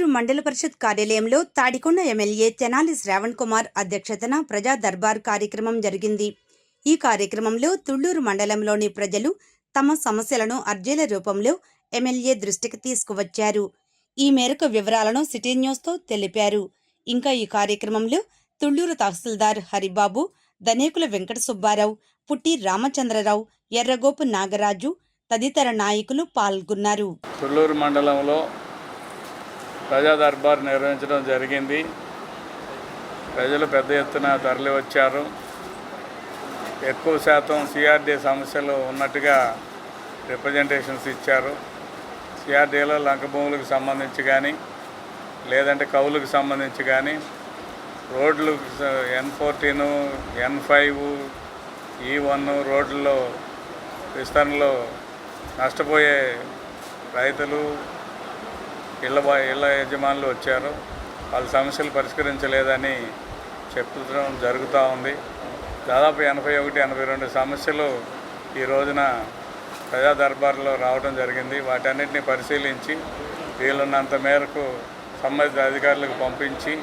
తుళ్లూరు మండల పరిషత్ కార్యాలయంలో తాడికొండ ఎమ్మెల్యే తెనాలి శ్రావణ్ కుమార్ అధ్యక్షతన ప్రజా దర్బార్ కార్యక్రమం జరిగింది. ఈ కార్యక్రమంలో తుళ్లూరు మండలంలోని ప్రజలు తమ సమస్యలను అర్జీల రూపంలో ఎమ్మెల్యే దృష్టికి తీసుకువచ్చారు. ఈ మేరకు వివరాలను సిటీ న్యూస్తో తెలిపారు. ఇంకా ఈ కార్యక్రమంలో తుళ్లూరు తహసీల్దార్ హరిబాబు, దనేకుల వెంకట సుబ్బారావు, పుట్టి రామచంద్రరావు, ఎర్రగోపు నాగరాజు తదితర నాయకులు పాల్గొన్నారు. తుళ్లూరు మండలంలో ప్రజా దర్బార్ నిర్వహించడం జరిగింది. ప్రజలు పెద్ద ఎత్తున తరలి వచ్చారు. ఎక్కువ శాతం సిఆర్డీ సమస్యలు ఉన్నట్టుగా రిప్రజెంటేషన్స్ ఇచ్చారు. సిఆర్డీలో లంక భూములకు సంబంధించి కానీ లేదంటే కౌలుకు సంబంధించి కానీ రోడ్లు N14, N5, E1 రోడ్లలో విస్తరణలో నష్టపోయే రైతులు ఇళ్ళ యజమానులు వచ్చారు. వాళ్ళ సమస్యలు పరిష్కరించలేదని చెప్పడం జరుగుతూ ఉంది. దాదాపు 81, 82 సమస్యలు ఈ రోజున ప్రజా దర్బార్లో రావడం జరిగింది. వాటన్నిటిని పరిశీలించి వీలున్నంత మేరకు సంబంధిత అధికారులకు పంపించి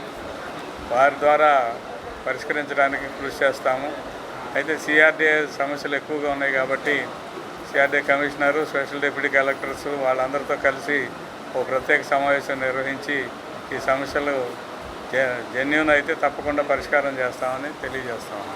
వారి ద్వారా పరిష్కరించడానికి కృషి చేస్తాము. అయితే సిఆర్డీ సమస్యలు ఎక్కువగా ఉన్నాయి కాబట్టి CRD commissioner, special deputy collectors వాళ్ళందరితో కలిసి ఒక ప్రత్యేక సమావేశం నిర్వహించి ఈ సమస్యలు జెన్యూన్ అయితే తప్పకుండా పరిష్కారం చేస్తామని తెలియజేస్తాము.